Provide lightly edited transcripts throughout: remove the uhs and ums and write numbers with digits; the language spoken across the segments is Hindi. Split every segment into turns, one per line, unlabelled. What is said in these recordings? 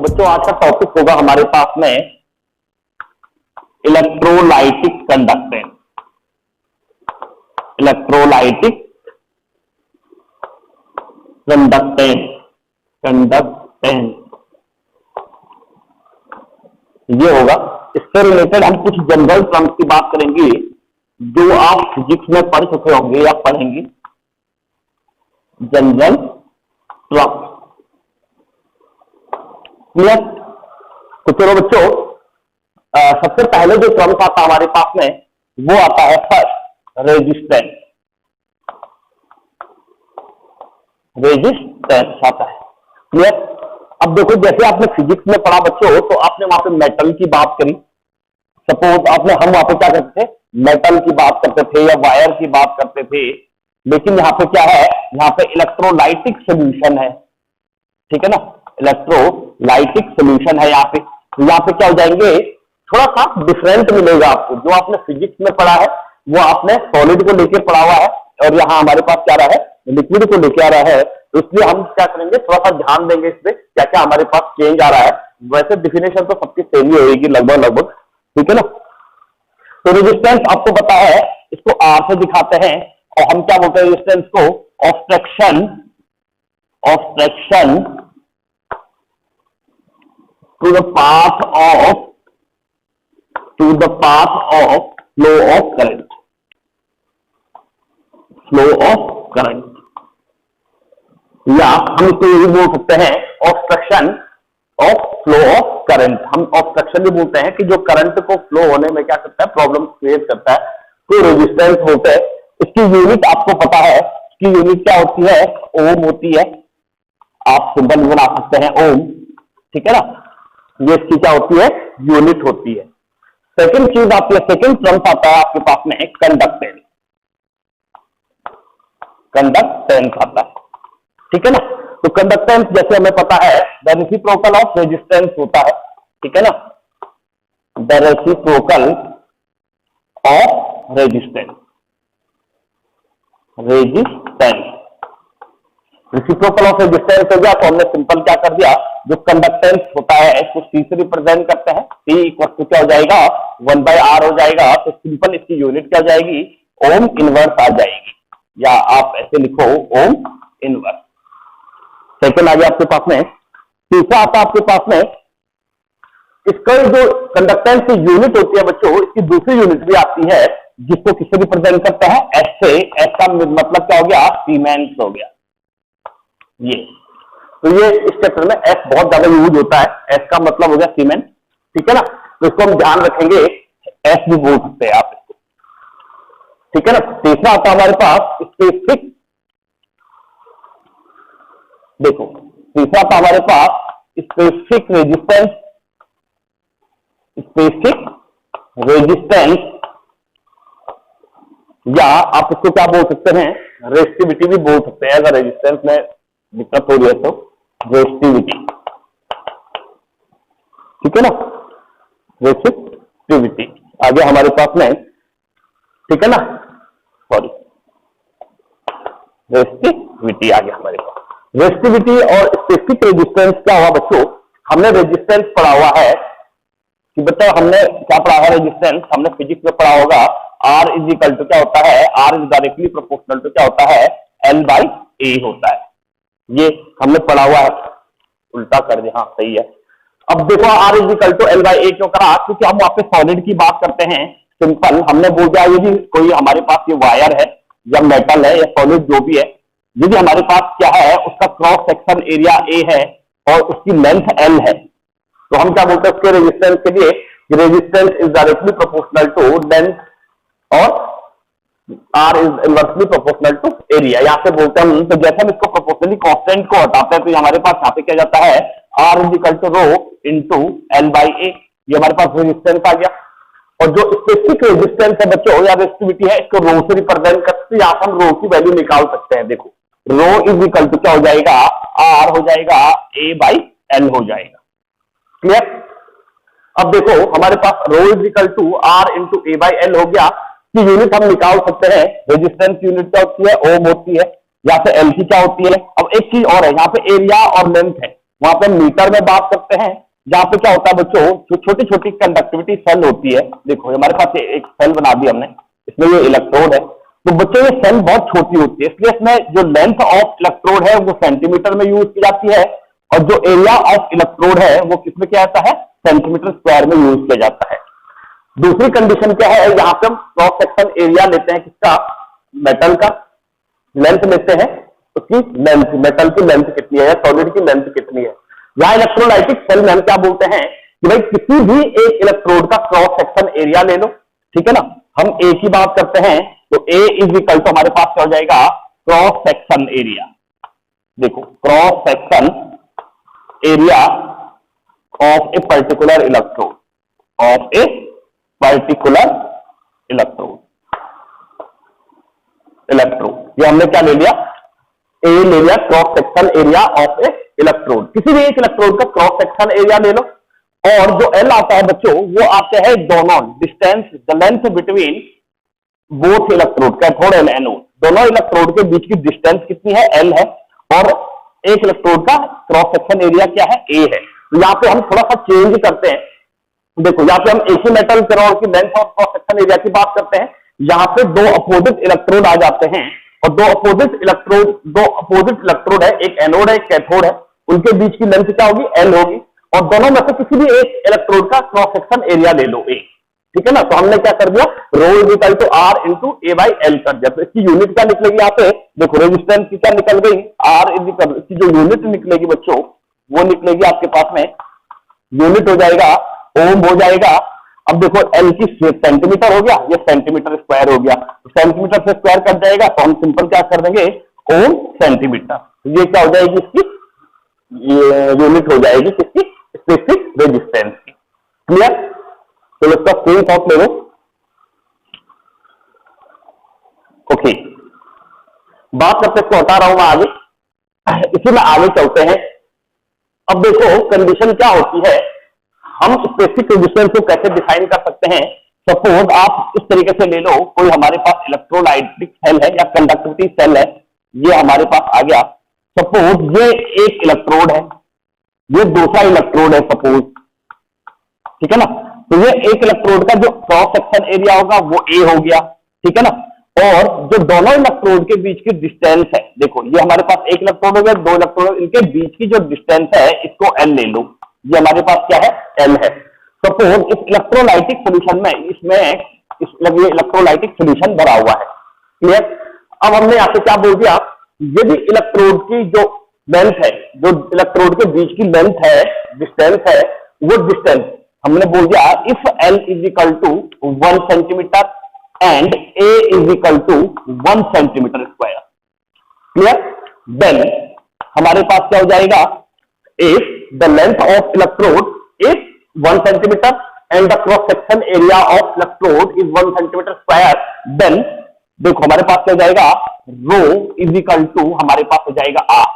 तो बच्चों आज का टॉपिक होगा हमारे पास में electrolytic conductance. Electrolytic conductance conductance ये होगा। इससे रिलेटेड हम कुछ जनरल टर्म्स की बात करेंगे जो आप फिजिक्स में पढ़ चुके होंगे या पढ़ेंगे। General terms clear. तो चलो बच्चों, सबसे पहले जो टर्म्स आता है हमारे पास में वो आता है फर्स्ट रेजिस्टेंस। रेजिस्टेंस आता है क्लियर। अब देखो, जैसे आपने फिजिक्स में पढ़ा बच्चों, तो आपने वहां पे मेटल की बात करी। सपोज हम वहां पे क्या करते थे, मेटल की बात करते थे या वायर की बात करते थे। लेकिन यहाँ पे क्या है, यहाँ पे इलेक्ट्रोलाइटिक सोल्यूशन है, ठीक है ना। इलेक्ट्रोलाइटिक सोल्यूशन है यहाँ पे। तो यहाँ पे क्या हो जाएंगे, थोड़ा सा डिफरेंट मिलेगा आपको। जो आपने फिजिक्स में पढ़ा है वो आपने सॉलिड को लेके पढ़ा हुआ है, और यहाँ हमारे पास क्या आ रहा है, लिक्विड को लेके आ रहा है। तो इसलिए हम क्या करेंगे, थोड़ा सा ध्यान देंगे इस पे क्या क्या हमारे पास चेंज आ रहा है। वैसे डिफिनेशन तो सबकी सेम ही होगी लगभग, ठीक है ना। तो रेजिस्टेंस आपको पता है, इसको आर से दिखाते हैं, और हम क्या बोलते हैं रेजिस्टेंस को, obstruction to the path of flow of current. Flow of current, या हम इसको ये भी बोल सकते हैं obstruction of flow of current. हम ऑब्स्ट्रक्शन भी बोलते हैं कि जो करंट को फ्लो होने में क्या करता है, प्रॉब्लम क्रिएट करता है, तो रेजिस्टेंस बोलते हैं। इसकी यूनिट आपको पता है, इसकी यूनिट क्या होती है, ओम होती है। आप सिंबल बना सकते हैं ओम, ठीक है ना। ये इसकी क्या होती है, यूनिट होती है। सेकंड चीज आती है, सेकंड टर्म्स आता है आपके पास में कंडक्टेंस। कंडक्टेंस आता है, ठीक है ना। तो कंडक्टेंस जैसे हमें पता है द रेसिप्रोकल ऑफ रेजिस्टेंस होता है, ठीक है ना। The reciprocal of resistance. Reciprocal of resistance हो गया, तो हमने सिंपल क्या कर दिया, जो कंडक्टेंस होता है इसको सी से रिप्रेजेंट करते हैं। सी इक्वल टू क्या हो जाएगा, 1/r हो जाएगा। तो सिंपल इसकी यूनिट क्या जाएगी, ओम इनवर्स आ जाएगी, या आप ऐसे लिखो ओम इनवर्स। सेकंड आ गया आपके पास में। तीसरा आता है आपके पास में, इसका जो कंडक्टेंस की यूनिट होती है बच्चों, इसकी दूसरी यूनिट भी आती है जिसको किससे रिप्रेजेंट करता है, एस से। एस का मतलब क्या हो गया, सीमेंस हो गया ये। तो ये इस चैप्टर में एस बहुत ज्यादा यूज होता है, एस का मतलब हो गया सीमेंस, ठीक है ना। तो इसको हम ध्यान रखेंगे, एस भी बोल सकते हैं आप इसको, ठीक है ना। तीसरा आता है हमारे पास स्पेसिफिक। देखो, तीसरा था हमारे पास स्पेसिफिक रेजिस्टेंस। स्पेसिफिक रेजिस्टेंस, या आप इसको क्या बोल सकते हैं, रेजिस्टिविटी भी बोल सकते हैं। अगर रेजिस्टेंस में दिक्कत हो रही है तो रेजिस्टिविटी, ठीक है ना। रेजिस्टिविटी आ गया हमारे पास में, ठीक है ना। सॉरी, रेजिस्टिविटी आ गया हमारे पास। रेजिस्टिविटी और स्पेसिफिक रेजिस्टेंस क्या हुआ बच्चों, हमने रेजिस्टेंस पढ़ा हुआ है कि बच्चा हमने क्या पढ़ा है, रेजिस्टेंस हमने फिजिक्स में पढ़ा होगा। R इज इक्वल टू क्या होता है, R is directly proportional to क्या होता है, L/A होता है। ये हमने पढ़ा हुआ है, उल्टा कर दिया, हाँ सही है। अब देखो R is equal to L/A क्यों करा, क्योंकि हम वहां पे सॉलिड की बात करते हैं। सिंपल हमने बोल दिया, यदि कोई हमारे पास ये वायर है या मेटल है या सॉलिड जो भी है, यदि हमारे पास क्या है, उसका क्रॉस सेक्शन एरिया A है और उसकी लेंथ L है, तो हम क्या बोलते हैं उसके रेजिस्टेंस के लिए, resistance is directly proportional to length और R is inversely proportional to area. यहाँ से बोलते हैं, तो जैसे हम इसको प्रोपोर्शनली कांस्टेंट को हटाते हैं तो हमारे पास यहाँ पे क्या जाता है, R is equal to rho into L/A। ये हमारे पास रेजिस्टेंस आ गया। और जो स्पेसिफिक रेजिस्टेंस है बच्चों या रेजिस्टिविटी है, इसको रो से रिप्रेजेंट करते हैं। यहाँ हम रो की वैल्यू निकाल सकते हैं। देखो, रो इज इक्वल टू क्या हो जाएगा, R हो जाएगा A/L हो जाएगा, क्लियर। अब देखो हमारे पास rho is equal to R into A/L हो गया। की यूनिट हम निकाल सकते हैं, रेजिस्टेंस यूनिट क्या होती है, ओम होती है, यहाँ पे L की क्या होती है। अब एक चीज और है, यहाँ पे एरिया और लेंथ है, वहां पे हम मीटर में बात करते हैं, जहां पे क्या होता है बच्चों, जो छोटी छोटी कंडक्टिविटी सेल होती है, देखो हमारे पास एक सेल बना दी हमने, इसमें ये इलेक्ट्रोड है, तो बच्चों ये सेल बहुत छोटी होती है, इसलिए इसमें जो लेंथ ऑफ इलेक्ट्रोड है वो सेंटीमीटर में यूज की जाती है, और जो एरिया ऑफ इलेक्ट्रोड है वो किसमें क्या आता है, सेंटीमीटर स्क्वायर में यूज किया जाता है। दूसरी कंडीशन क्या है, यहां पे हम क्रॉस सेक्शन एरिया लेते हैं किसका, मेटल का, लेंथ लेते हैं, उसकी लेंथ, मेटल की लेंथ कितनी है या सॉलिड की लेंथ कितनी है। यहां इलेक्ट्रोलाइटिक सेल में हम क्या बोलते हैं कि भाई किसी भी एक इलेक्ट्रोड का क्रॉस सेक्शन एरिया ले लो, ठीक है ना, हम ए की बात करते हैं, तो ए इज इक्वल टू हमारे पास क्या हो जाएगा, क्रॉस सेक्शन एरिया, देखो cross section area of a particular electrode, of a particular electrode, ये हमने क्या ले लिया, ए ले लिया, cross section area of A electrode, किसी भी एक इलेक्ट्रोड का क्रॉस सेक्शन एरिया ले लो, और जो एल आता है बच्चों वो आते हैं दोनों distance, the length between both electrode, cathode and anode, दोनों इलेक्ट्रोड के बीच की डिस्टेंस कितनी है, एल है, और एक इलेक्ट्रोड का क्रॉस सेक्शन एरिया क्या है, ए है। तो यहां पे हम थोड़ा सा चेंज करते हैं, देखो यहां पे हम एक ही मेटल करोड़ की लेंथ और क्रॉस सेक्शन एरिया की बात करते हैं, यहां पे दो अपोजिट इलेक्ट्रोड आ जाते हैं, और दो अपोजिट इलेक्ट्रोड है, एक एनोड है एक कैथोड है, उनके बीच की लेंथ क्या होगी, एल होगी, और दोनों में से किसी भी एक इलेक्ट्रोड का क्रॉस सेक्शन एरिया ले लो, ए, ठीक है ना। तो हमने क्या कर दिया, rho is equal to R into A by L कर दिया। तो इसकी यूनिट क्या निकलेगी, यहाँ पे देखो रेजिस्टेंस की क्या निकल गई, आर इज इक्वल, इसकी जो यूनिट निकलेगी बच्चों वो निकलेगी आपके पास में, यूनिट हो जाएगा ओम हो जाएगा। अब देखो एल की सेंटीमीटर हो गया, ये सेंटीमीटर स्क्वायर हो गया, तो सेंटीमीटर से स्क्वायर कट जाएगा, तो हम सिंपल क्या कर देंगे, ओम सेंटीमीटर, तो ये क्या हो जाएगी, इसकी ये यूनिट हो जाएगी किसकी, स्पेसिफिक रेजिस्टेंस की। क्लियर, तो इसका स्क्रीन शॉट ले लो। ओके, बात करते इसको हटा रहा हूं मैं आगे, इसी में आगे चलते हैं। अब देखो कंडीशन क्या होती है, हम स्पेसिफिक रेजिस्टेंस को कैसे डिफाइन कर सकते हैं। सपोज आप इस तरीके से ले लो, कोई हमारे पास इलेक्ट्रोलाइटिक सेल है या कंडक्टिविटी सेल है, ये हमारे पास आ गया। सपोज ये एक इलेक्ट्रोड है, ये दूसरा इलेक्ट्रोड है सपोज, ठीक है ना। तो ये एक इलेक्ट्रोड का जो क्रॉस सेक्शन एरिया होगा वो ए हो गया, ठीक है ना। और जो दोनों इलेक्ट्रोड के बीच की डिस्टेंस है, देखो ये हमारे पास एक इलेक्ट्रोड हो गया, दो इलेक्ट्रोड, इनके बीच की जो डिस्टेंस है इसको एल ले लो, ये हमारे पास क्या है, एल है। सपोज इस इलेक्ट्रोलाइटिक सोल्यूशन में, इसमें ये इलेक्ट्रोलाइटिक सोल्यूशन भरा हुआ है। क्लियर, अब हमने यहां से क्या बोल दिया, यदि इलेक्ट्रोड की जो लेंथ है, जो इलेक्ट्रोड के बीच की लेंथ है, डिस्टेंस है, वो डिस्टेंस हमने बोल दिया if L is equal to 1 centimetre and A is equal to 1 centimetre square. Clear, then हमारे पास क्या हो जाएगा, if the length of electrode is 1 centimetre and the cross section area of electrode is 1 centimetre square, then देखो हमारे पास क्या हो जाएगा, रो इज इक्वल टू हमारे पास हो जाएगा आर।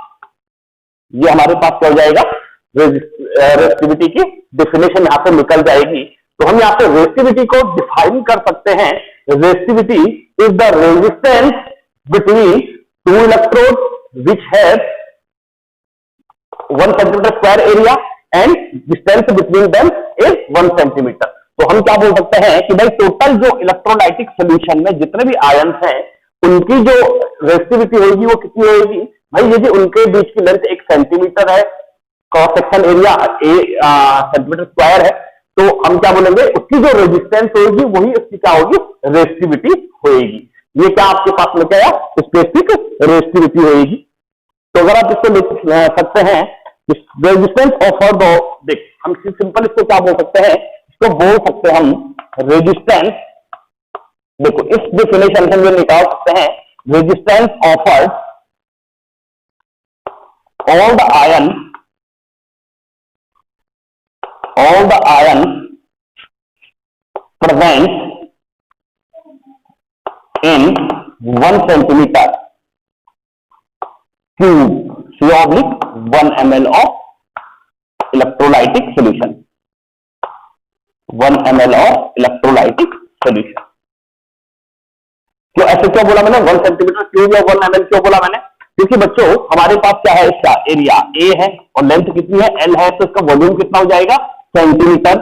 ये हमारे पास क्या हो जाएगा, रेजिस्टिविटी की डेफिनेशन यहां पे निकल जाएगी। तो हम यहां पे रेजिस्टिविटी को डिफाइन कर सकते हैं, resistivity is the resistance between two electrode which have 1 centimetre square area and distance between them is 1 centimetre. तो हम क्या बोल सकते हैं कि भाई टोटल जो इलेक्ट्रोलाइटिक सोल्यूशन में जितने भी आयंस हैं उनकी जो रेजिस्टिविटी होगी वो कितनी होगी भाई, यदि उनके बीच की लेंथ 1 सेंटीमीटर है, cross section area A centimetre square है, तो हम क्या बोलेंगे, उसकी जो रेजिस्टेंस होगी वही उसकी क्या होगी, रेजिस्टिविटी होगी। ये क्या आपके पास में क्या है, स्पेसिफिक रेजिस्टिविटी होगी। तो अगर आप इसको लिख सकते हैं, रेजिस्टेंस ऑफ दो, देख हम सिंपल इसको क्या बोल सकते हैं, इसको बोल सकते हैं हम रेजिस्टेंस, देखो इस डेफिनेशन से हम निकाल सकते हैं, resistance offered all the ion present in 1 centimeter cube C/1 ml of electrolytic solution, 1 ml of electrolytic solution। क्यों ऐसे क्यों बोला मैंने, 1 सेंटीमीटर क्यूब या 1 ml क्यों बोला मैंने, क्योंकि बच्चों हमारे पास क्या है, इसका एरिया ए है और लेंथ कितनी है, एल है, तो इसका वॉल्यूम कितना हो जाएगा, सेंटीमीटर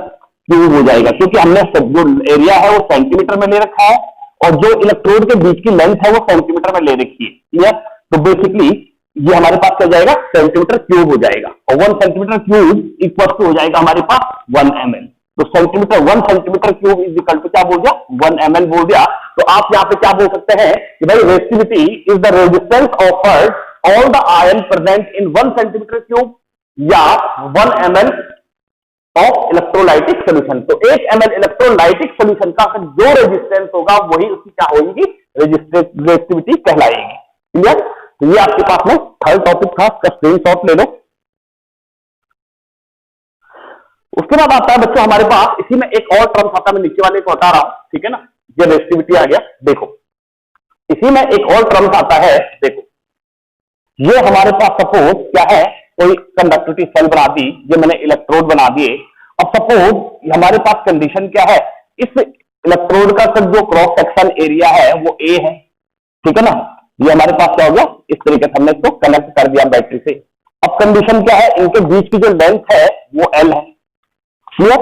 क्यूब हो जाएगा, क्योंकि हमने जो एरिया है वो सेंटीमीटर में ले रखा है और जो इलेक्ट्रोड के बीच की लेंथ है वो सेंटीमीटर में ले रखी है। क्लियर? तो बेसिकली ये हमारे पास क्या जाएगा, सेंटीमीटर क्यूब हो जाएगा और 1 सेंटीमीटर क्यूब इक्वल टू हो जाएगा हमारे पास 1 ml। तो centimetre 1 centimetre cube is equal to क्या बोल दिया, 1 ml बोल दिया। तो आप यहाँ पे क्या बोल सकते हैं कि भाई resistivity is the resistance offered all the ion present in 1 centimetre cube या 1 ml ऑफ इलेक्ट्रोलाइटिक सोल्यूशन। तो 1 ml इलेक्ट्रोलाइटिक सोल्यूशन का जो रेजिस्टेंस होगा वही उसकी क्या होगी, रेजिस्टिविटी कहलाएगी। क्लियर? तो ये आपके पास में थर्ड टॉपिक था, इसका स्क्रीनशॉट ले लो। उसके बाद आता है बच्चों हमारे पास, इसी में एक और टर्म आता है, मैं नीचे वाले को हटा रहा हूं, ठीक है ना, ये रेजिस्टिविटी आ गया। देखो इसी में एक और टर्म आता है, देखो ये हमारे पास सपोज क्या है, कोई कंडक्टिविटी सेल बना दी, ये मैंने इलेक्ट्रोड बना दिए। अब सपोज हमारे पास कंडीशन क्या है, इस इलेक्ट्रोड का जो क्रॉस सेक्शन एरिया है वो ए है, ठीक है ना। ये हमारे पास क्या हो गया, इस तरीके से हमने इसको कनेक्ट कर दिया बैटरी से। अब कंडीशन क्या है, इनके बीच की जो लेंथ है वो एल है। क्लियर?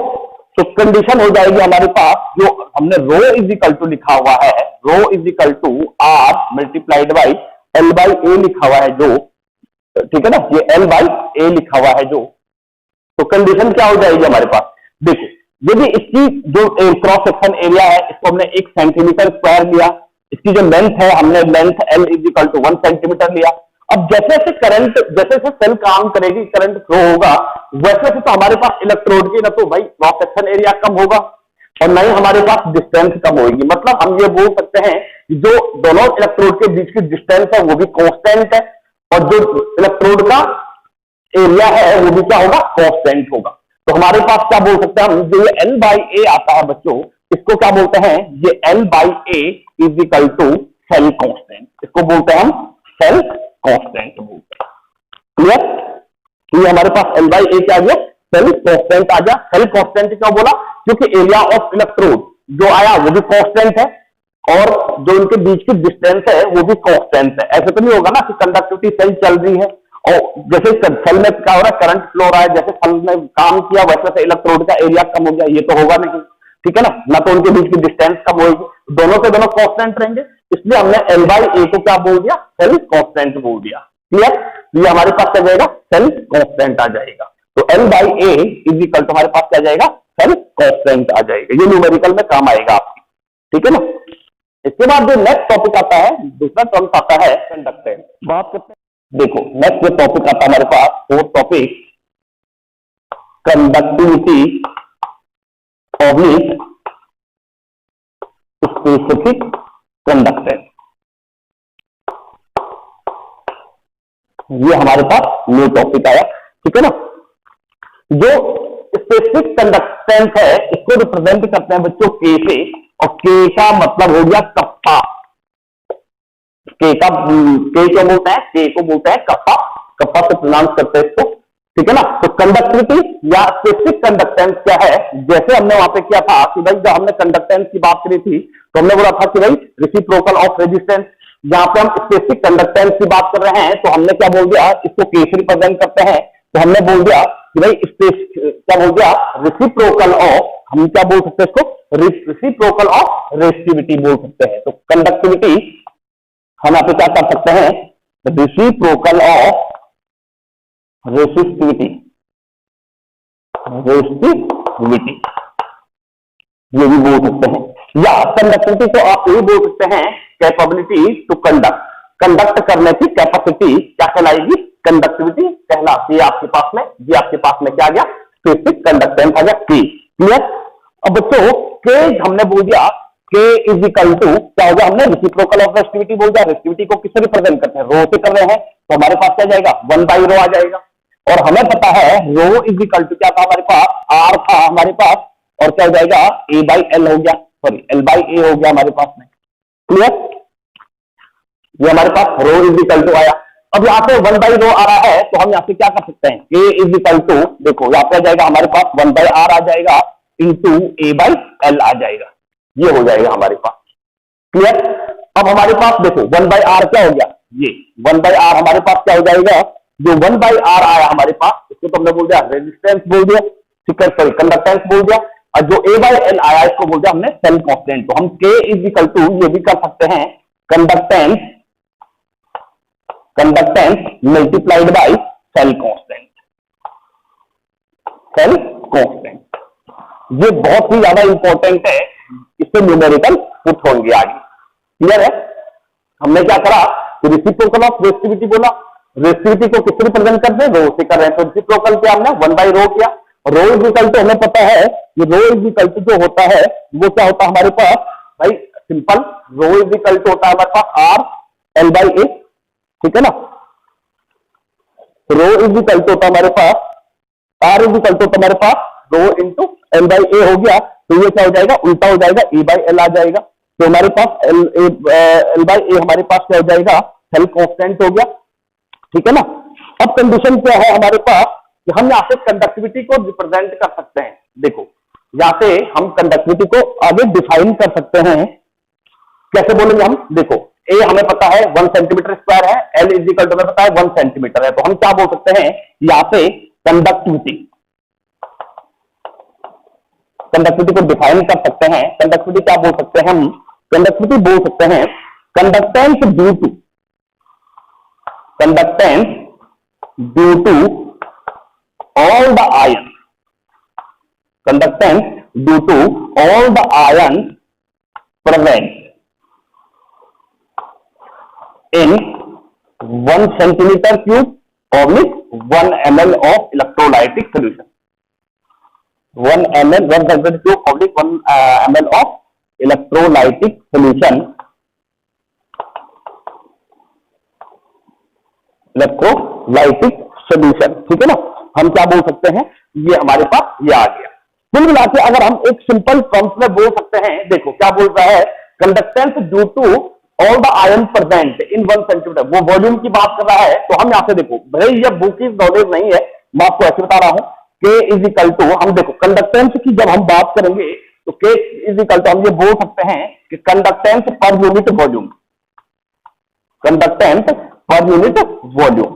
तो कंडीशन हो जाएगी हमारे पास, जो हमने रो इज इक्वल टू लिखा हुआ है, rho is equal to R multiplied by L by A लिखा हुआ है जो, ठीक है ना, ये एल बाई ए लिखा हुआ है जो। तो कंडीशन क्या हो जाएगी हमारे पास, देखो यदि इसकी जो क्रॉस सेक्शन एरिया है इसको हमने 1 सेंटीमीटर स्क्वायर लिया, इसकी जो लेंथ है हमने length L is equal to 1 centimetre लिया। अब जैसे जैसे करंट, जैसे जैसे सेल काम करेगी, करंट फ्लो होगा, वैसे वैसे तो हमारे पास इलेक्ट्रोड की ना तो भाई क्रॉस सेक्शन एरिया कम होगा और ना ही हमारे पास डिस्टेंस कम होगी। मतलब हम ये बोल सकते हैं कि जो दोनों इलेक्ट्रोड के बीच की डिस्टेंस है वो भी कांस्टेंट है और जो इलेक्ट्रोड का एरिया है वो भी क्या होगा, कांस्टेंट होगा। तो हमारे पास क्या बोल सकते हैं हम, जो ये एल बाई ए आता है बच्चों, इसको क्या बोलते हैं, ये L by A is equal to cell constant, इसको बोलते हैं हम सेल कांस्टेंट बोलते हैं। क्लियर? तो ये हमारे पास एल बाई ए क्या आ गया, सेल कांस्टेंट आ गया। सेल कांस्टेंट क्यों बोला, क्योंकि एरिया ऑफ इलेक्ट्रोड जो आया वो भी कांस्टेंट है और जो इनके बीच की डिस्टेंस है वो भी कांस्टेंट है। ऐसे तो नहीं होगा ना कि कंडक्टिविटी सेल चल रही है और जैसे सेल में क्या हो रहा है, करंट फ्लो हो रहा है, जैसे सेल में काम किया वैसे वैसे इलेक्ट्रोड का एरिया कम हो गया, ये तो होगा नहीं, ठीक है ना तो उनके बीच की डिस्टेंस कम होगी, दोनों से दोनों कांस्टेंट रहेंगे, इसलिए हमने एल बाई ए को क्या बोल दिया, सेल कांस्टेंट बोल दिया। क्लियर? ये हमारे पास क्या जाएगा, सेल कांस्टेंट आ जाएगा। तो L by A is equal to हमारे पास क्या जाएगा, सेल कांस्टेंट आ जाएगा। ये न्यूमेरिकल में काम आएगा आपकी, ठीक है ना। इसके बाद जो नेक्स्ट टॉपिक आता है, दूसरा टर्म आता है कंडक्टेंस। बात करते हैं, देखो नेक्स्ट जो टॉपिक आता है हमारे पास, fourth topic conductivity oblique specific conductance. ये हमारे पास न्यू टॉपिक आया, ठीक है ना। जो स्पेसिफिक कंडक्टेंस है इसको रिप्रेजेंट करते हैं बच्चों के से, और के का मतलब हो गया कप्पा। के का के क्यों बोलते हैं, के को बोलते हैं कप्पा, कप्पा से प्रोनाउंस करते हैं इसको, ठीक है ना। तो कंडक्टिविटी या स्पेसिफिक कंडक्टेंस क्या है, जैसे हमने वहां पे किया था कि भाई जब हमने कंडक्टेंस की बात करी थी तो हमने बोला था कि भाई रेसिप्रोकल ऑफ रेजिस्टेंस। यहाँ पे हम स्पेसिफिक कंडक्टेंस की बात कर रहे हैं तो हमने क्या बोल दिया, इसको के से रिप्रेजेंट करते हैं, तो हमने बोल दिया कि भाई क्या बोल दिया, रेसिप्रोकल ऑफ, हम क्या बोल सकते हैं इसको, रेसिप्रोकल ऑफ रेसिस्टिविटी बोल सकते हैं। तो कंडक्टिविटी हम यहाँ पे क्या कर सकते हैं, रेसिप्रोकल ऑफ रेसिस्टिविटी, रेसिस्टिविटी ये भी बोल सकते हैं, या कंडक्टिविटी को आप ये बोल सकते हैं कैपेबिलिटी टू कंडक्ट, कंडक्ट करने की कैपेसिटी क्या कहलाएगी, कंडक्टिविटी कहलाती है आपके पास में। ये आपके पास में क्या आ गया, स्पेसिफिक कंडक्टेंस आ गया के। क्लियर? अब बच्चों के हमने बोल दिया के इज इक्वल टू क्या होगा, हमने रेसिप्रोकल ऑफ रेसिस्टिविटी बोल दिया। रेसिस्टिविटी को किससे रिप्रेजेंट करते हैं, रो से कर रहे हैं, तो हमारे पास क्या जाएगा, 1 बाई रो आ जाएगा। और हमें पता है रो इज इक्वल टू क्या था हमारे पास, आर था हमारे पास, और क्या हो जाएगा, ए बाई एल हो गया, सॉरी एल बाई ए हो गया हमारे पास में। क्लियर? ये हमारे पास रो इज इक्वल टू आया। अब यहाँ पे 1 बाई रो आ रहा है तो हम यहाँ पे क्या कर सकते हैं, ए इज इक्वल टू, देखो यहाँ पे आ जाएगा हमारे पास 1 बाई आर आ जाएगा इंटू ए बाई एल आ जाएगा, ये हो जाएगा हमारे पास। क्लियर? अब हमारे पास देखो 1 बाई आर क्या हो गया, ये 1/r हमारे पास क्या हो जाएगा, जो 1/r आया हमारे पास, इसको तो हमने बोल दिया रेजिस्टेंस बोल दिया, ठीक है, सॉरी कंडक्टेंस बोल दिया, और जो A/L आया इसको बोल दिया हमने सेल कांस्टेंट। तो हम K इज इक्वल टू ये भी कर सकते हैं conductance multiplied by cell constant, cell constant. ये बहुत ही ज्यादा इंपॉर्टेंट है, इससे न्यूमेरिकल पुट होंगे आगे। क्लियर है? हमने क्या करा, रेसिप्रोकल ऑफ रेसिस्टिविटी बोला, रेसिस्टिविटी को किससे रिप्रेजेंट करते हैं, रो से कर रहे हैं, तो रेसिप्रोकल क्या हमने 1/रो किया। रो इज इक्वल टू हमें पता है कि रो इज इक्वल टू जो होता है वो क्या होता है हमारे पास, भाई simple, rho is equal to होता है हमारे पास R/L/A, ठीक है ना। रो इज इक्वल टू होता है हमारे पास, R इज इक्वल टू होता है हमारे पास रो इंटू L/A हो गया, तो ये क्या हो जाएगा, उल्टा हो जाएगा, A/L आ जाएगा। तो हमारे पास L/A हमारे पास क्या हो जाएगा, सेल कांस्टेंट हो गया, ठीक है ना। अब कंडीशन क्या है हमारे पास कि हम यहाँ से कंडक्टिविटी को रिप्रेजेंट कर सकते हैं। देखो यहाँ से हम कंडक्टिविटी को आगे डिफाइन कर सकते हैं, कैसे बोलेंगे हम, देखो ए हमें पता है 1 सेंटीमीटर स्क्वायर है, एल इज इक्वल टू हमें पता है 1 सेंटीमीटर है, तो हम क्या बोल सकते हैं यहाँ से कंडक्टिविटी को डिफाइन कर सकते हैं। कंडक्टिविटी क्या बोल सकते हैं हम, कंडक्टिविटी बोल सकते हैं conductance due to all the ions, conductance due to all the ions present in 1 centimeter cube oblique 1 ml of electrolytic solution, 1 centimeter cube oblique 1 ml of electrolytic solution, ठीक है ना। हम क्या बोल सकते हैं, ये हमारे पास ये आ गया। कुल मिला के अगर हम एक सिंपल टर्म्स में बोल सकते हैं, देखो क्या बोल रहा है, conductance due to all the ion present in 1 centimetre, वो वॉल्यूम की बात कर रहा है। तो हम यहां से देखो, भाई ये बुक की नॉलेज नहीं है, मैं आपको ऐसे बता रहा हूं, K इज इक्वल टू, हम देखो कंडक्टेंस की जब हम बात करेंगे तो K इज इक्वल टू हम ये बोल सकते हैं कि conductance per unit volume, conductance per unit volume,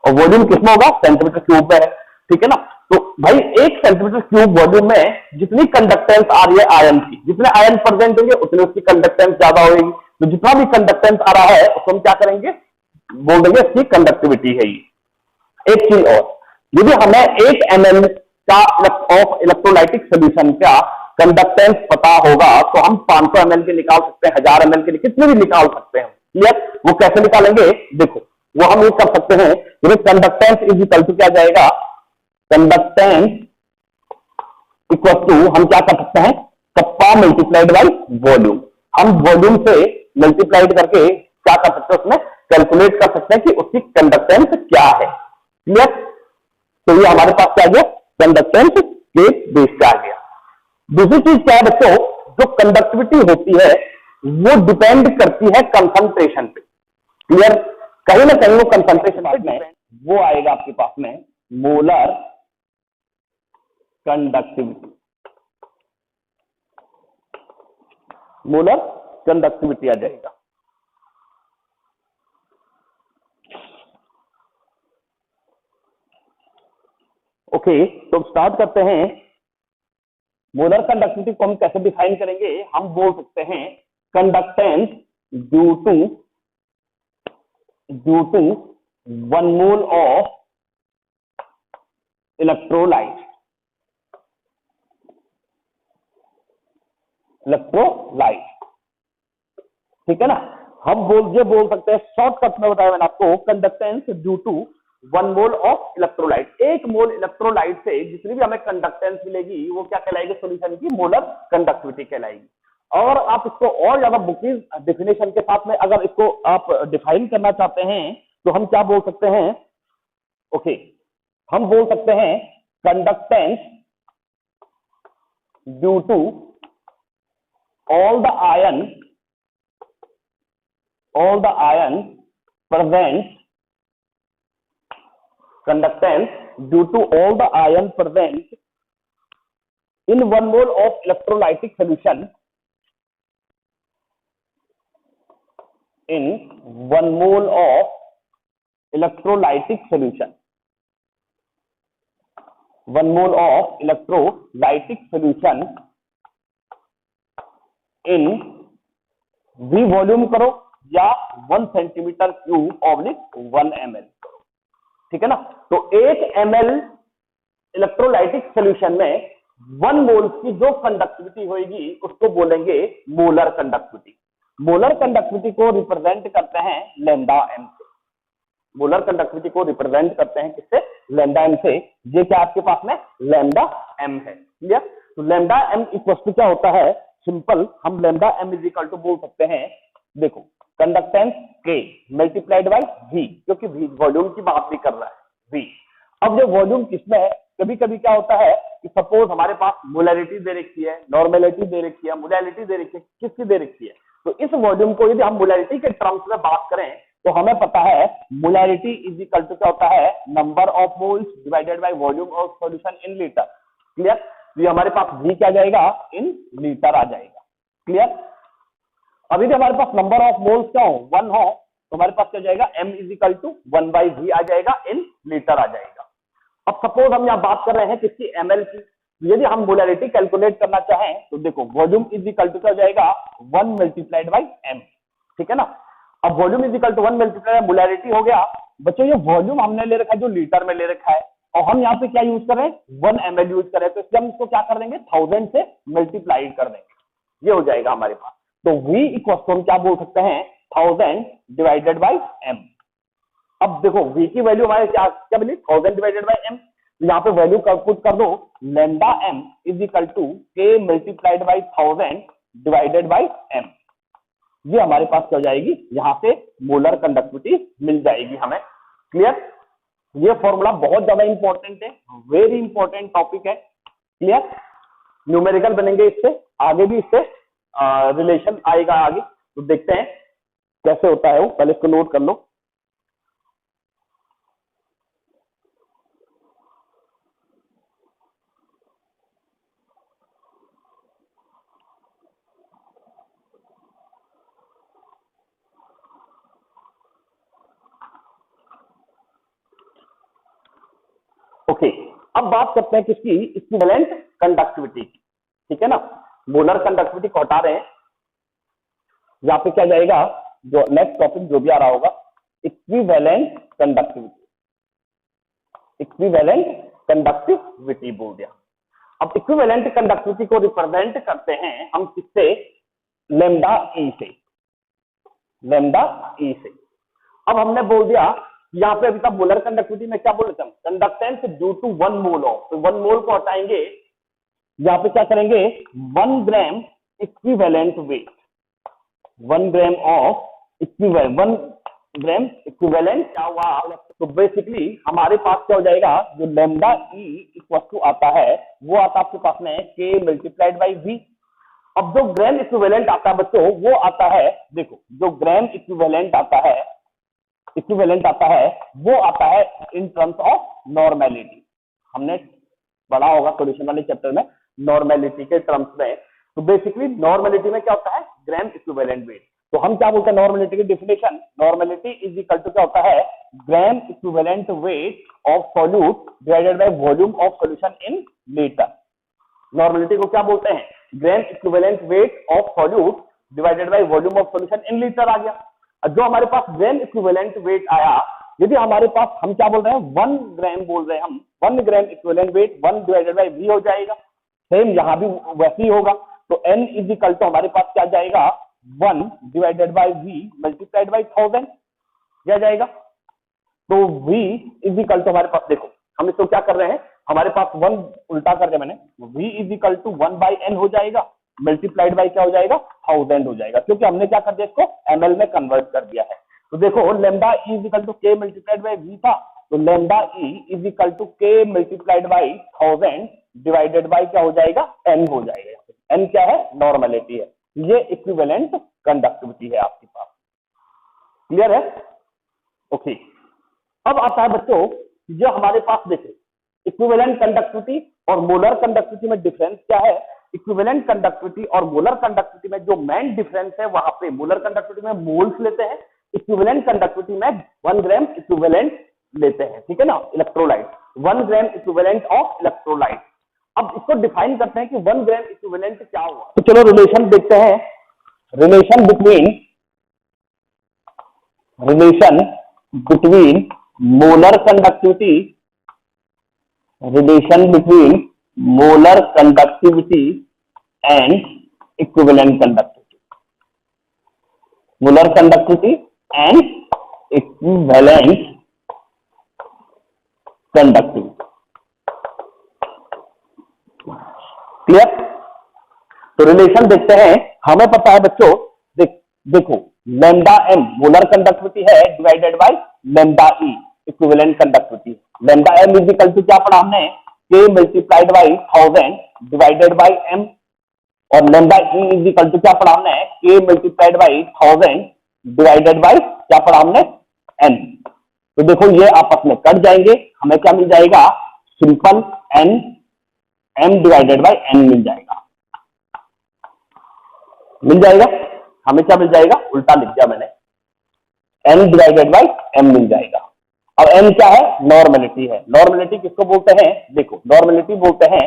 और वॉल्यूम किसमें होगा, सेंटीमीटर क्यूब में है, ठीक है ना। तो भाई 1 सेंटीमीटर क्यूब वॉल्यूम में जितनी कंडक्टेंस आ रही है आयन की, जितने आयन प्रेजेंट होंगे उतनी उसकी कंडक्टेंस ज्यादा होगी। तो जितना भी कंडक्टेंस आ रहा है उसको हम क्या करेंगे, बोल देंगे इसकी कंडक्टिविटी है ये। एक चीज और, यदि हमें 1 ml का ऑफ इलेक्ट्रोलाइटिक सोल्यूशन का कंडक्टेंस पता होगा तो हम 500 ml के निकाल सकते हैं, 1000 ml के कितने भी निकाल सकते हैं। क्लियर? वो कैसे निकालेंगे, देखो वो हम ये कर सकते हैं, कंडक्टेंस इज इक्वल टू क्या जाएगा, कंडक्टेंस इक्वल टू हम क्या कर सकते हैं, कप्पा मल्टीप्लाइड बाई वॉल्यूम। हम वॉल्यूम से मल्टीप्लाइड करके क्या कर सकते हैं, उसमें कैलकुलेट कर सकते हैं कि उसकी कंडक्टेंस क्या है। क्लियर? तो ये हमारे पास क्या आ गया, कंडक्टेंस के बेस पे आ गया। दूसरी चीज क्या है बच्चों, जो कंडक्टिविटी होती है वो डिपेंड करती है कंसंट्रेशन पे। क्लियर? कहीं ना कहीं वो कंसंट्रेशन में वो आएगा आपके पास में मोलर कंडक्टिविटी, मोलर कंडक्टिविटी आ जाएगा। ओके, तो स्टार्ट करते हैं। मोलर कंडक्टिविटी को हम कैसे डिफाइन करेंगे, हम बोल सकते हैं conductance due to 1 mole of electrolyte, ठीक है ना। हम ये बोल सकते हैं, शॉर्टकट में बताया मैंने आपको, conductance due to 1 mole of electrolyte. 1 mole electrolyte से जितनी भी हमें कंडक्टेंस मिलेगी वो क्या कहलाएगी, सॉल्यूशन की मोलर कंडक्टिविटी कहलाएगी। और आप इसको और ज्यादा बुकिंग डेफिनेशन के साथ में अगर इसको आप डिफाइन करना चाहते हैं तो हम क्या बोल सकते हैं, ओके, हम बोल सकते हैं conductance due to all the ion present, conductance due to all the ion present in 1 mole of electrolytic solution in 1 mole of electrolytic solution, 1 mole of electrolytic solution in V volume करो या 1 सेंटीमीटर क्यूब ऑब्लिक 1 ml, ठीक है ना। तो 1 ml इलेक्ट्रोलाइटिक सॉल्यूशन में 1 मोल की जो कंडक्टिविटी होगी उसको बोलेंगे मोलर कंडक्टिविटी। मोलर कंडक्टिविटी को रिप्रेजेंट करते हैं लैम्डा एम से, मोलर कंडक्टिविटी को रिप्रेजेंट करते हैं किससे, लैम्डा एम से। ये क्या आपके पास में लैम्डा एम है, क्लियर। तो लैम्डा एम इक्वल टू क्या होता है, सिंपल हम lambda M is equal to बोल सकते हैं, देखो कंडक्टेंस के मल्टीप्लाइड बाय वी, क्योंकि वी वॉल्यूम की बात भी कर रहा है वी। अब जो वॉल्यूम किसमें है, कभी कभी क्या होता है कि सपोज हमारे पास मोलैरिटी दे रखी है, नॉर्मेलिटी दे रखी है, मोलैलिटी दे रखी है, किसकी दे रखी है, तो इस वॉल्यूम को यदि हम मोलैरिटी के टर्म्स में बात करें तो हमें पता है मोलैरिटी इज इक्वल टू क्या होता है, number of moles divided by volume of solution in litre, clear. तो ये हमारे पास v क्या जाएगा, इन लीटर आ जाएगा, क्लियर। अभी जब हमारे पास नंबर ऑफ मोल्स क्या हो, 1 हो, तो हमारे पास क्या जाएगा, m is equal to 1 by V आ जाएगा, इन लीटर आ जाएगा। अब सपोज हम यहाँ बात कर रहे हैं किसकी, ml की। यदि हम मोलैरिटी कैलकुलेट करना चाहें तो देखो वॉल्यूम इज इक्वल टू क्या हो जाएगा, 1 मल्टीप्लाइड बाई m, ठीक है ना। अब volume is equal to 1 multiplied molarity हो गया। बच्चों ये वॉल्यूम हमने ले रखा है जो लीटर में ले रखा है, और हम यहाँ पे क्या यूज कर रहे हैं, 1 ml यूज कर रहे हैं, तो इसलिए हम इसको क्या कर देंगे, 1000 से मल्टीप्लाइड कर देंगे, ये हो जाएगा हमारे पास। तो v इक्वल टू हम क्या बोल सकते हैं, 1000 डिवाइडेड बाई m। अब देखो v की वैल्यू हमारे क्या बनी, 1000 डिवाइडेड बाई m। यहाँ पे वैल्यू पुट कर दो, lambda m is equal to k multiplied by 1000 divided by m। ये हमारे पास क्या हो जाएगी, यहाँ से मोलर कंडक्टिविटी मिल जाएगी हमें, क्लियर। ये फॉर्मूला बहुत ज्यादा इंपॉर्टेंट है, वेरी इंपॉर्टेंट टॉपिक है, क्लियर। न्यूमेरिकल बनेंगे इससे, आगे भी इससे रिलेशन आएगा आगे, तो देखते हैं कैसे होता है वो, पहले इसको नोट कर लो। ओके, अब बात करते हैं किसकी, इक्विवेलेंट कंडक्टिविटी की, ठीक है ना। मोलर कंडक्टिविटी को हटा रहे हैं, यहाँ पे क्या जाएगा, जो नेक्स्ट टॉपिक जो भी आ रहा होगा, इक्विवेलेंट कंडक्टिविटी, इक्विवेलेंट कंडक्टिविटी बोल दिया। अब इक्विवेलेंट कंडक्टिविटी को रिप्रेजेंट करते हैं हम किससे, लैम्डा ई से, लैम्डा ई से। अब हमने बोल दिया यहाँ पे अभी तक मोलर कंडक्टिविटी में क्या बोल रहे थे, conductance due to 1 mole of, तो 1 मोल को हटाएंगे, यहाँ पे क्या करेंगे, 1 gram equivalent weight, 1 gram of equivalent, 1 gram equivalent क्या हुआ, तो बेसिकली हमारे पास क्या हो जाएगा, जो लैम्डा ई इक्वल टू आता है वो आता है आपके पास में k मल्टीप्लाइड बाई वी। अब जो ग्राम इक्विवेलेंट आता है बच्चों, वो आता है, देखो जो ग्राम इक्विवेलेंट आता है, इक्विवेलेंट आता है वो आता है इन टर्म्स ऑफ नॉर्मेलिटी। हमने पढ़ा होगा सॉल्यूशन वाले चैप्टर में नॉर्मेलिटी के टर्म्स में। तो बेसिकली नॉर्मेलिटी में क्या होता है, ग्राम इक्विवेलेंट वेट। तो हम क्या बोलते हैं नॉर्मेलिटी की definition, normality is equal to क्या होता है, gram equivalent weight of solute divided by volume of solution in litre. Normality को क्या बोलते हैं, gram equivalent weight of solute divided by volume of solution in litre आ गया। जो हमारे पास ग्राम इक्विवेलेंट वेट आया, यदि हमारे पास हम क्या बोल रहे हैं, 1 ग्राम बोल रहे हैं हम, 1 gram equivalent weight 1 divided by V हो जाएगा, सेम यहां भी वैसे ही होगा। तो n इज इक्वल टू हमारे पास क्या जाएगा, 1 divided by V multiplied by 1000 क्या जाएगा। तो v इज इक्वल टू हमारे पास, देखो हम इसको क्या कर रहे हैं, हमारे पास 1 उल्टा कर दिया मैंने, v is equal to 1 by n हो जाएगा, मल्टीप्लाइड बाई क्या हो जाएगा, 1000 हो जाएगा, क्योंकि हमने क्या कर दिया इसको ml में कन्वर्ट कर दिया है। तो देखो lambda E is equal to k multiplied by V था, तो lambda E is equal to k multiplied by 1000 divided by क्या हो जाएगा, n हो जाएगा। n क्या है, नॉर्मेलिटी है। ये इक्विवेलेंट कंडक्टिविटी है आपके पास, क्लियर है। ओके, अब आता है बच्चों जो हमारे पास देखे इक्विवेलेंट कंडक्टिविटी और मोलर कंडक्टिविटी में डिफरेंस क्या है, इक्विवेलेंट कंडक्टिविटी और मोलर कंडक्टिविटी में जो मेन डिफरेंस है, वहां पे मोलर कंडक्टिविटी में मोल्स लेते हैं, इक्विवेलेंट कंडक्टिविटी में 1 ग्राम इक्विवेलेंट लेते हैं, ठीक है ना, electrolyte, 1 gram equivalent of electrolyte. अब इसको डिफाइन करते हैं कि 1 ग्राम इक्विवेलेंट क्या हुआ। तो चलो रिलेशन देखते हैं, relation between molar conductivity, relation between molar conductivity and equivalent conductivity, molar conductivity and equivalent conductivity. Clear? तो रिलेशन देखते हैं, हमें पता है बच्चों, देखो लैम्डा एम मोलर कंडक्टिविटी है divided by lambda E equivalent conductivity. Lambda M is equal to क्या पढ़ा हमने, K multiplied by 1000 divided by m, और lambda E is equal to क्या पढ़ा हमने, K multiplied by 1000 divided by क्या पढ़ा हमने, n। तो देखो ये आपस में कट जाएंगे, हमें क्या मिल जाएगा, simple n m divided by n मिल जाएगा, हमें क्या मिल जाएगा, उल्टा लिख दिया मैंने, n डिवाइडेड बाई m मिल जाएगा। अब n क्या है, नॉर्मेलिटी है। नॉर्मेलिटी किसको बोलते हैं, देखो नॉर्मेलिटी बोलते हैं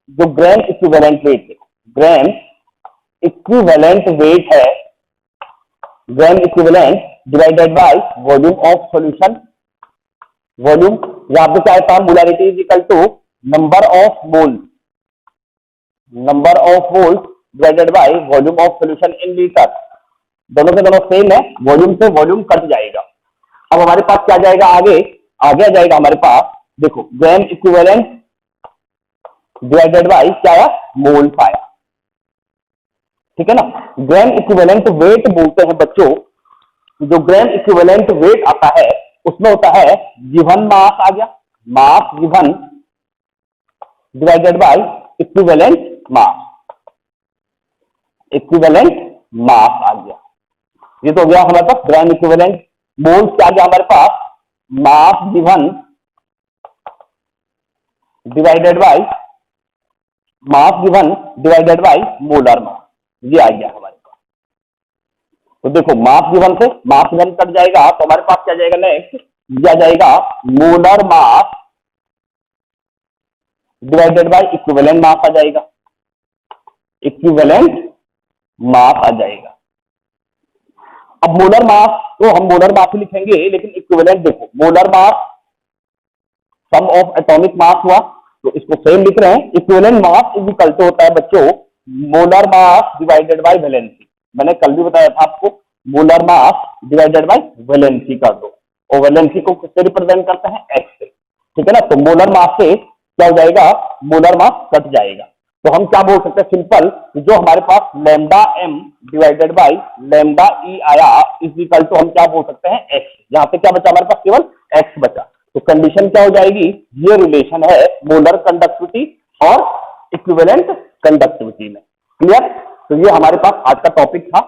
जो ग्राम इक्विवेलेंट वेट, देखो ग्राम इक्विवेलेंट वेट है, gram equivalent divided by volume of solution, volume यहां पे क्या था, molarity is equal to number of mole, number of mole divided by volume of solution in litre, दोनों के दोनों सेम है, वॉल्यूम से वॉल्यूम कट जाएगा। अब हमारे पास क्या जाएगा, आगे आ जाएगा हमारे पास, देखो ग्राम इक्विवेलेंट डिवाइडेड बाय क्या है, मोल्स आया, ठीक है ना। ग्राम इक्विवेलेंट वेट बोलते हैं बच्चों, जो ग्राम इक्विवेलेंट वेट आता है उसमें होता है गिवन मास आ गया, mass given divided by equivalent mass, equivalent mass आ गया। ये तो हो गया हमारे पास ग्राम इक्विवेलेंट। मोल्स क्या आ गया हमारे पास, mass given divided by molar mass, ये आ गया हमारे पास। तो देखो मास गिवन कट जाएगा, तो हमारे पास क्या जाएगा, नेक्स्ट दिया जाएगा molar mass divided by equivalent mass आ जाएगा, इक्विवेलेंट मास आ जाएगा। अब मोलर मास तो हम मोलर मास ही लिखेंगे, लेकिन इक्विवेलेंट देखो, molar mass sum of atomic mass हुआ, तो इसको सेम लिख रहे हैं। Equivalent mass is equal to होता है बच्चों molar mass divided by valency, मैंने कल भी बताया था आपको, molar mass divided by valency कर दो, और वैलेंसी को किससे रिप्रेजेंट करते हैं, x से, ठीक है ना। तो मोलर मास से क्या हो जाएगा, मोलर मास कट जाएगा, तो हम क्या बोल सकते हैं, सिंपल, जो हमारे पास lambda m divided by lambda e आया इज इक्वल टू हम क्या बोल सकते हैं, x। यहां पे क्या बचा हमारे पास, केवल x बचा। तो कंडीशन क्या हो जाएगी, ये रिलेशन है मोलर कंडक्टिविटी और इक्विवेलेंट कंडक्टिविटी में। क्लियर? तो ये हमारे पास आज का टॉपिक था।